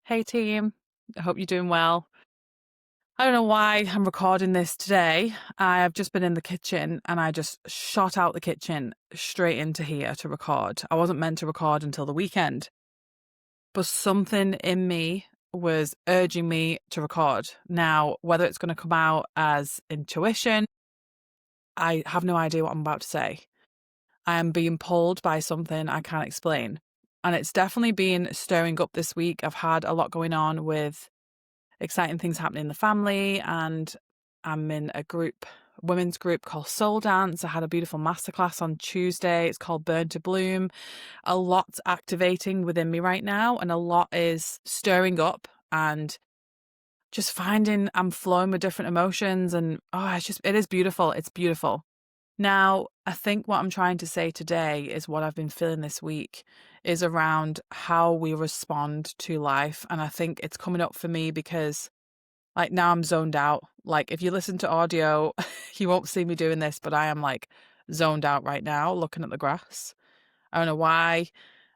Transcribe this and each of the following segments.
Hey team, I hope you're doing well. I don't know why I'm recording this today. I have just been in the kitchen and I just shot out the kitchen straight into here to record. I wasn't meant to record until the weekend, but something in me was urging me to record. Now, whether it's going to come out as intuition, I have no idea what I'm about to say. I am being pulled by something I can't explain. And it's definitely been stirring up this week. I've had a lot going on with exciting things happening in the family, and I'm in a women's group called Soul Dance. I had a beautiful masterclass on Tuesday. It's called Burn to Bloom. A lot's activating within me right now, and a lot is stirring up, and just finding I'm flowing with different emotions, and it is beautiful. It's beautiful. Now, I think what I'm trying to say today is what I've been feeling this week is around how we respond to life. And I think it's coming up for me because now I'm zoned out. Like if you listen to audio, you won't see me doing this, but I am zoned out right now looking at the grass. I don't know why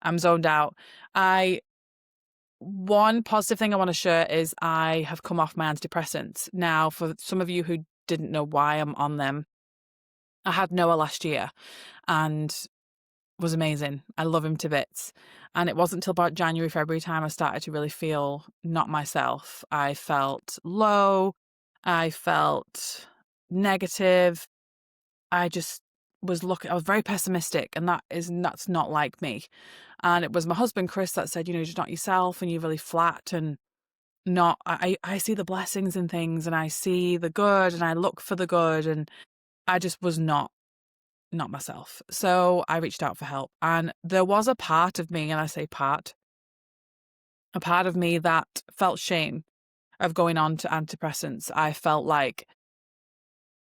I'm zoned out. One positive thing I want to share is I have come off my antidepressants. Now, for some of you who didn't know why I'm on them, I had Noah last year and was amazing. I love him to bits. And it wasn't until about January, February time I started to really feel not myself. I felt low. I felt negative. I just I was very pessimistic, and that's not like me. And it was my husband, Chris, that said, you're just not yourself and you're really flat and not, I see the blessings in things and I see the good and I look for the good. And I just was not myself. So I reached out for help. And there was a part of me, and I say a part of me that felt shame of going on to antidepressants. I felt like,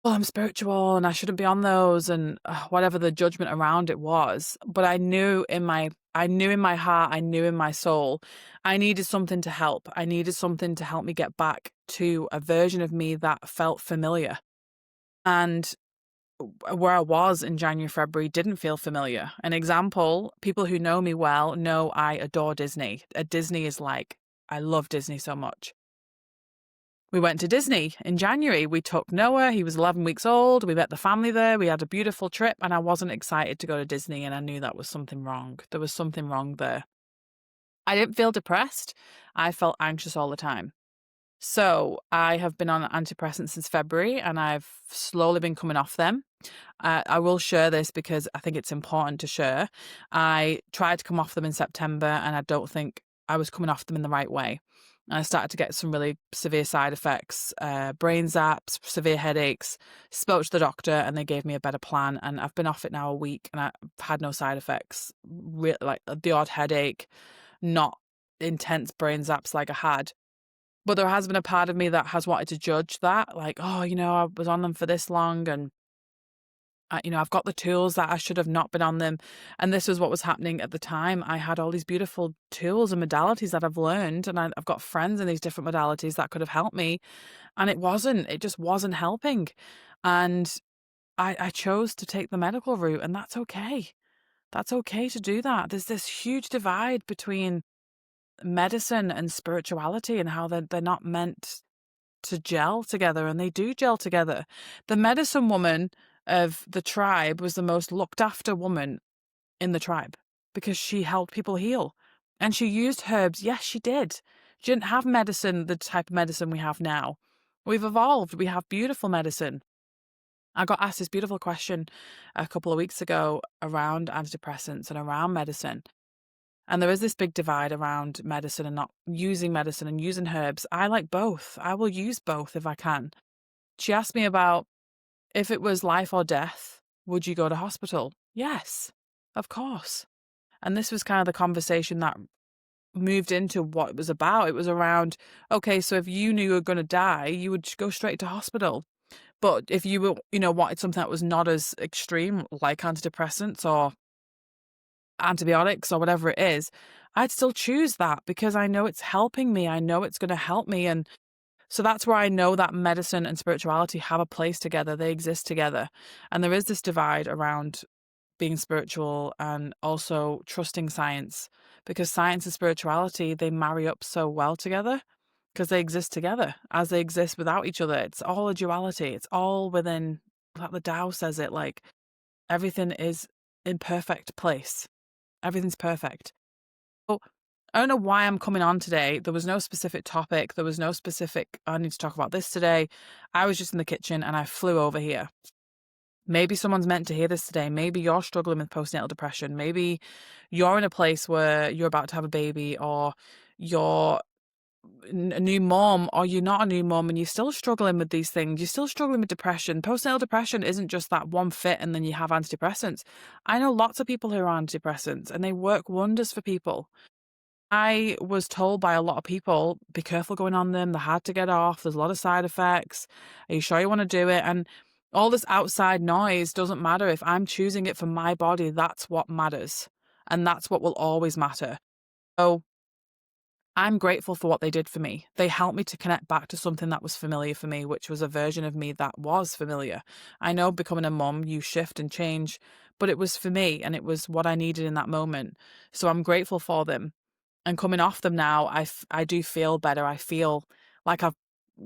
well, I'm spiritual and I shouldn't be on those, and whatever the judgment around it was. But I knew in my heart, I knew in my soul, I needed something to help. I needed something to help me get back to a version of me that felt familiar. And where I was in January, February didn't feel familiar. An example, people who know me well know I adore Disney. Disney is I love Disney so much. We went to Disney in January. We took Noah. He was 11 weeks old. We met the family there. We had a beautiful trip, and I wasn't excited to go to Disney, and I knew that was something wrong. There was something wrong there. I didn't feel depressed. I felt anxious all the time. So I have been on antidepressants since February, and I've slowly been coming off them. I will share this because I think it's important to share. I tried to come off them in September, and I don't think I was coming off them in the right way. And I started to get some really severe side effects, brain zaps, severe headaches. Spoke to the doctor, and they gave me a better plan. And I've been off it now a week, and I've had no side effects. Like the odd headache, not intense brain zaps like I had. But there has been a part of me that has wanted to judge that, like, oh, I was on them for this long, and I've got the tools that I should have not been on them. And this was what was happening at the time. I had all these beautiful tools and modalities that I've learned, and I've got friends in these different modalities that could have helped me. And it just wasn't helping. And I chose to take the medical route, and that's okay. That's okay to do that. There's this huge divide between medicine and spirituality and how they're not meant to gel together, and they do gel together. The medicine woman of the tribe was the most looked after woman in the tribe because she helped people heal. And she used herbs. Yes, she did. She didn't have medicine, the type of medicine we have now. We've evolved. We have beautiful medicine. I got asked this beautiful question a couple of weeks ago around antidepressants and around medicine. And there is this big divide around medicine and not using medicine and using herbs. I like both. I will use both if I can. She asked me about if it was life or death, would you go to hospital? Yes, of course. And this was kind of the conversation that moved into what it was about. It was around, okay, so if you knew you were going to die, you would go straight to hospital. But if you were, wanted something that was not as extreme, like antidepressants or antibiotics or whatever it is, I'd still choose that because I know it's helping me. I know it's going to help me. And so that's where I know that medicine and spirituality have a place together. They exist together. And there is this divide around being spiritual and also trusting science, because science and spirituality, they marry up so well together because they exist together as they exist without each other. It's all a duality. It's all within, like the Tao says it, like everything is in perfect place. Everything's perfect. So I don't know why I'm coming on today. There was no specific topic. There was no specific, I need to talk about this today. I was just in the kitchen and I flew over here. Maybe someone's meant to hear this today. Maybe you're struggling with postnatal depression. Maybe you're in a place where you're about to have a baby, or you're a new mom, or you're not a new mom and you're still struggling with these things. You're still struggling with depression. Postnatal depression isn't just that one fit and then you have antidepressants. I know lots of people who are on antidepressants and they work wonders for people. I was told by a lot of people, be careful going on them. They're hard to get off. There's a lot of side effects. Are you sure you want to do it? And all this outside noise doesn't matter. If I'm choosing it for my body, that's what matters. And that's what will always matter. So I'm grateful for what they did for me. They helped me to connect back to something that was familiar for me, which was a version of me that was familiar. I know becoming a mum, you shift and change, but it was for me and it was what I needed in that moment. So I'm grateful for them. And coming off them now, I do feel better. I feel like I've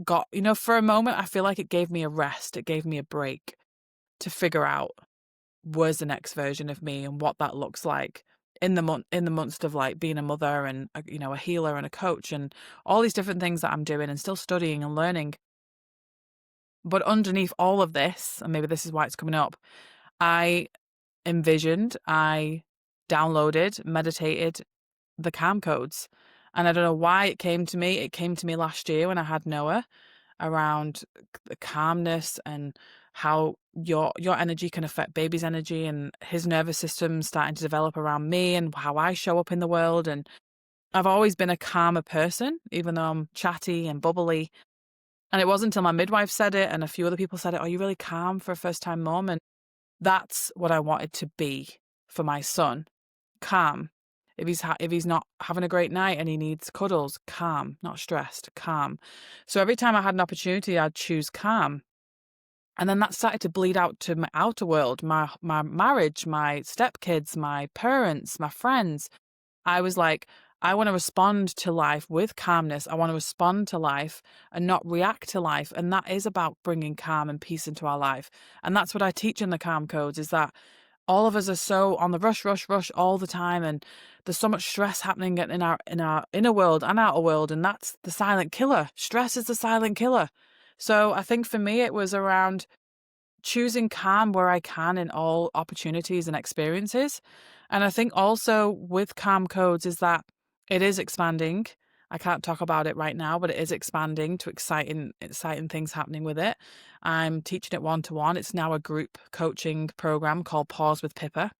got, for a moment, I feel like it gave me a rest. It gave me a break to figure out where's the next version of me and what that looks like in the months of like being a mother and a healer and a coach and all these different things that I'm doing and still studying and learning. But underneath all of this, and maybe this is why it's coming up, I I downloaded, meditated the calm codes. And I don't know why it came to me. It came to me last year when I had Noah, around the calmness and how your energy can affect baby's energy, and his nervous system starting to develop around me and how I show up in the world. And I've always been a calmer person, even though I'm chatty and bubbly. And it wasn't until my midwife said it and a few other people said it, "Are you really calm for a first time mom?" And that's what I wanted to be for my son. Calm. If he's not having a great night and he needs cuddles, calm, not stressed, calm. So every time I had an opportunity, I'd choose calm. And then that started to bleed out to my outer world, my marriage, my stepkids, my parents, my friends. I was like, I want to respond to life with calmness. I want to respond to life and not react to life. And that is about bringing calm and peace into our life. And that's what I teach in the calm codes, is that all of us are so on the rush, rush, rush all the time, and there's so much stress happening in our inner world and outer world, and that's the silent killer. Stress is the silent killer. So I think for me, it was around choosing calm where I can in all opportunities and experiences. And I think also with calm codes is that it is expanding. I can't talk about it right now, but it is expanding to exciting things happening with it. I'm teaching it one-to-one. It's now a group coaching program called Pause with Pippa.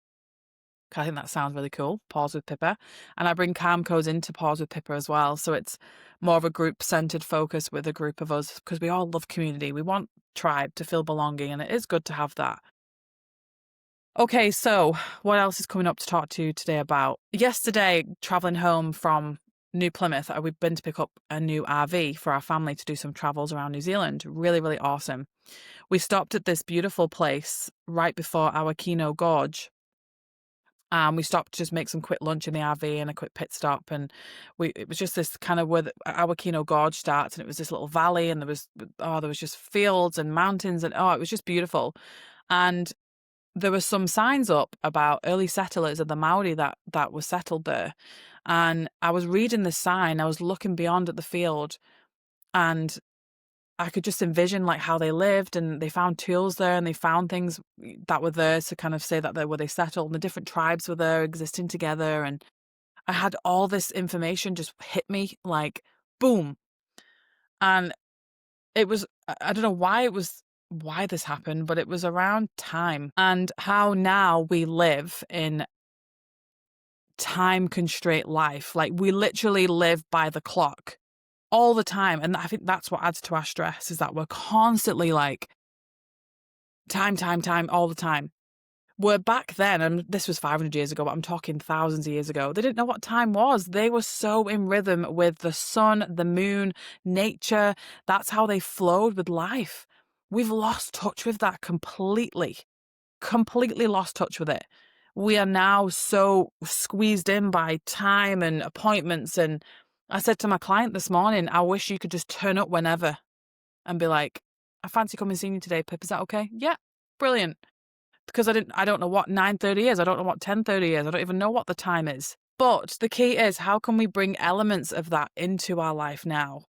I think that sounds really cool. Pause with Pippa. And I bring calm codes into Pause with Pippa as well. So it's more of a group-centered focus with a group of us, because we all love community. We want tribe to feel belonging, and it is good to have that. Okay, so what else is coming up to talk to you today about? Yesterday, traveling home from New Plymouth, we've been to pick up a new RV for our family to do some travels around New Zealand. Really, really awesome. We stopped at this beautiful place right before Awakino Gorge. We stopped to just make some quick lunch in the RV and a quick pit stop. And it was just this kind of where Awakino Gorge starts. And it was this little valley, and there was just fields and mountains, and it was just beautiful. And there were some signs up about early settlers of the Maori that were settled there. And I was reading this sign, I was looking beyond at the field, and I could just envision like how they lived, and they found tools there, and they found things that were there to kind of say that they settled, and the different tribes were there existing together. And I had all this information just hit me like boom. And it was, I don't know why this happened, but it was around time and how now we live in time constraint life. Like we literally live by the clock all the time. And I think that's what adds to our stress, is that we're constantly like time all the time. Where back then, and this was 500 years ago, but I'm talking thousands of years ago, they didn't know what time was. They were so in rhythm with the sun, the moon, nature. That's how they flowed with life. We've lost touch with that completely lost touch with it. We are now so squeezed in by time and appointments. And I said to my client this morning, I wish you could just turn up whenever and be like, I fancy coming and seeing you today, Pip. Is that okay? Yeah, brilliant. Because I don't know what 9:30 is. I don't know what 10:30 is. I don't even know what the time is. But the key is, how can we bring elements of that into our life now?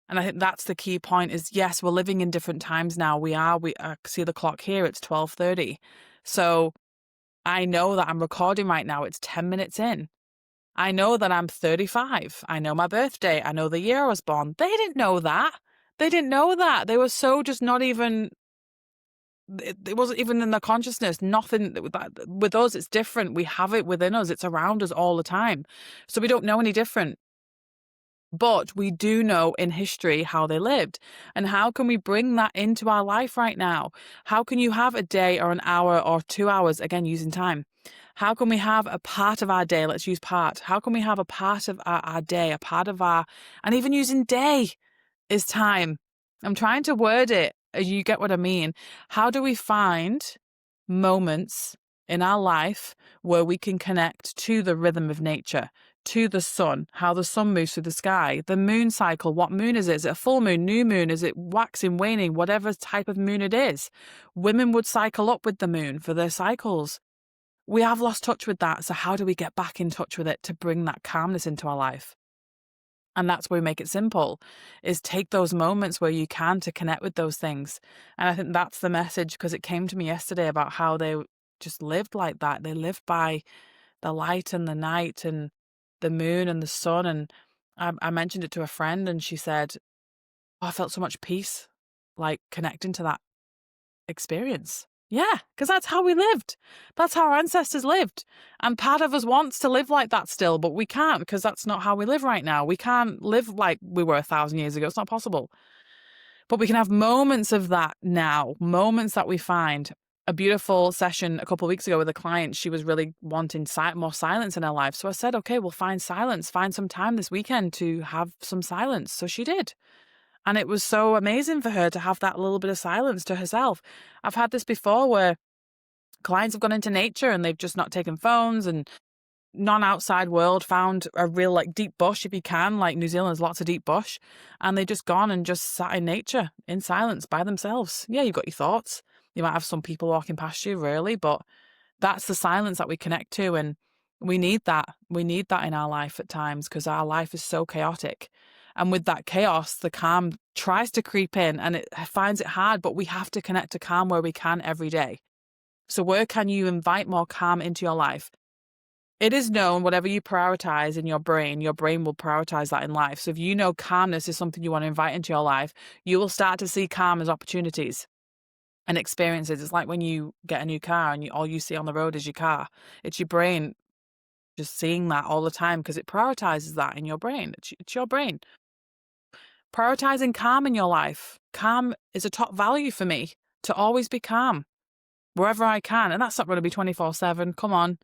And I think that's the key point is, yes, we're living in different times now. I see the clock here, it's 12:30. So I know that I'm recording right now. It's 10 minutes in. I know that I'm 35. I know my birthday. I know the year I was born. They didn't know that. They didn't know that. They were so just not even, it wasn't even in their consciousness. Nothing with us, it's different. We have it within us. It's around us all the time. So we don't know any different. But we do know in history how they lived. And how can we bring that into our life right now? How can you have a day or an hour or 2 hours, again, using time? How can we have a part of our day? Let's use part. How can we have a part of our day, a part of our, and even using day is time. I'm trying to word it. You get what I mean? How do we find moments in our life where we can connect to the rhythm of nature, to the sun, how the sun moves through the sky, the moon cycle? What moon is it? Is it a full moon, new moon? Is it waxing, waning, whatever type of moon it is? Women would cycle up with the moon for their cycles. We have lost touch with that. So how do we get back in touch with it to bring that calmness into our life? And that's where we make it simple, is take those moments where you can to connect with those things. And I think that's the message, because it came to me yesterday about how they just lived like that. They lived by the light and the night and the moon and the sun. And I mentioned it to a friend and she said, oh, I felt so much peace, like connecting to that experience. Yeah, because that's how we lived. That's how our ancestors lived. And part of us wants to live like that still, but we can't, because that's not how we live right now. We can't live like we were 1,000 years ago. It's not possible. But we can have moments of that now, moments that we find. A beautiful session a couple of weeks ago with a client, she was really wanting more silence in her life. So I said, okay, we'll find silence. Find some time this weekend to have some silence. So she did. And it was so amazing for her to have that little bit of silence to herself. I've had this before where clients have gone into nature and they've just not taken phones and non-outside world, found a real like deep bush if you can, like New Zealand has lots of deep bush, and they just gone and just sat in nature in silence by themselves. Yeah, you've got your thoughts. You might have some people walking past you, really, but that's the silence that we connect to. And we need that. We need that in our life at times, because our life is so chaotic. And with that chaos, the calm tries to creep in and it finds it hard, but we have to connect to calm where we can every day. So where can you invite more calm into your life? It is known, whatever you prioritize in your brain will prioritize that in life. So if you know calmness is something you want to invite into your life, you will start to see calm as opportunities and experiences. It's like when you get a new car and all you see on the road is your car. It's your brain just seeing that all the time because it prioritizes that in your brain. It's your brain. Prioritizing calm in your life. Calm is a top value for me, to always be calm wherever I can. And that's not going to be 24/7. Come on.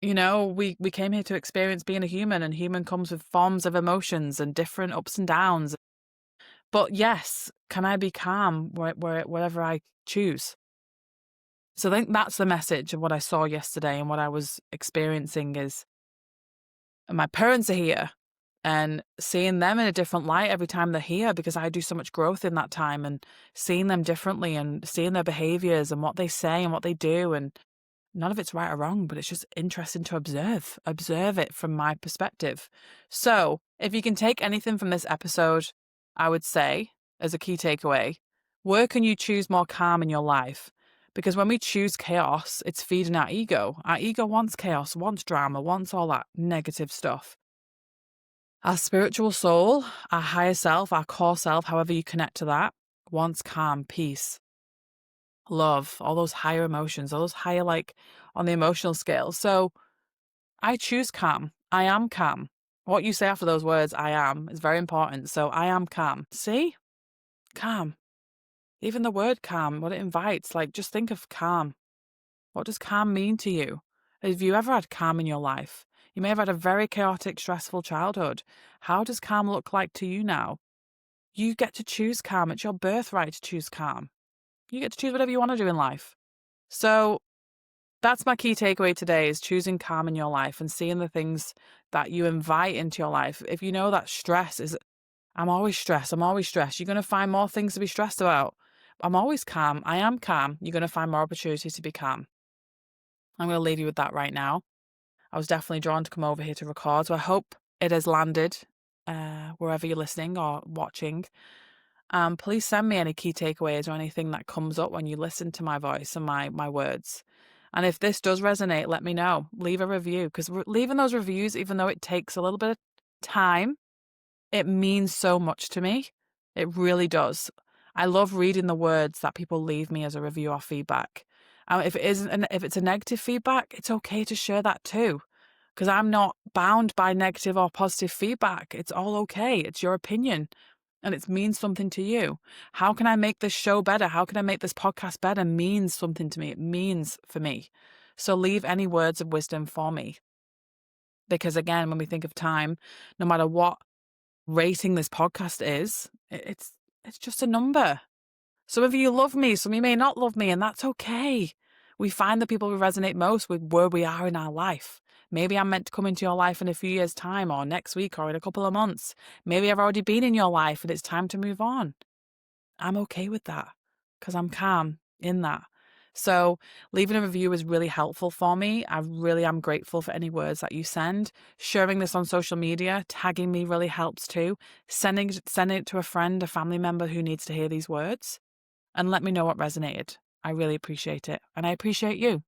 You know, we came here to experience being a human, and human comes with forms of emotions and different ups and downs. But yes, can I be calm wherever I choose? So I think that's the message of what I saw yesterday and what I was experiencing is, my parents are here, and seeing them in a different light every time they're here, because I do so much growth in that time, and seeing them differently and seeing their behaviors and what they say and what they do, and none of it's right or wrong, but it's just interesting to observe it from my perspective. So if you can take anything from this episode, I would say as a key takeaway, where can you choose more calm in your life? Because when we choose chaos, it's feeding our ego. Our ego wants chaos, wants drama, wants all that negative stuff. Our spiritual soul, our higher self, our core self, however you connect to that, wants calm, peace, love, all those higher emotions, all those higher, like on the emotional scale. So I choose calm. I am calm. What you say after those words, I am, is very important. So I am calm. See? Calm. Even the word calm, what it invites, like just think of calm. What does calm mean to you? Have you ever had calm in your life? You may have had a very chaotic, stressful childhood. How does calm look like to you now? You get to choose calm. It's your birthright to choose calm. You get to choose whatever you want to do in life. So That's my key takeaway today is choosing calm in your life and seeing the things that you invite into your life. If you know that stress is, I'm always stressed, I'm always stressed, you're going to find more things to be stressed about. I'm always calm. I am calm. You're going to find more opportunities to be calm. I'm going to leave you with that right now. I was definitely drawn to come over here to record, so I hope it has landed wherever you're listening or watching. Please send me any key takeaways or anything that comes up when you listen to my voice and my words. And if this does resonate, let me know. Leave a review, because leaving those reviews, even though it takes a little bit of time, it means so much to me. It really does. I love reading the words that people leave me as a review or feedback. If it isn't, if it's a negative feedback, it's okay to share that too, because I'm not bound by negative or positive feedback. It's all okay. It's your opinion, and it means something to you. How can I make this show better? How can I make this podcast better? Means something to me. It means for me. So leave any words of wisdom for me, because again, when we think of time, no matter what rating this podcast is, it's just a number. Some of you love me, some of you may not love me, and that's okay. We find the people who resonate most with where we are in our life. Maybe I'm meant to come into your life in a few years' time, or next week, or in a couple of months. Maybe I've already been in your life and it's time to move on. I'm okay with that, because I'm calm in that. So leaving a review is really helpful for me. I really am grateful for any words that you send. Sharing this on social media, tagging me really helps too. Sending it to a friend, a family member who needs to hear these words, and let me know what resonated. I really appreciate it. And I appreciate you.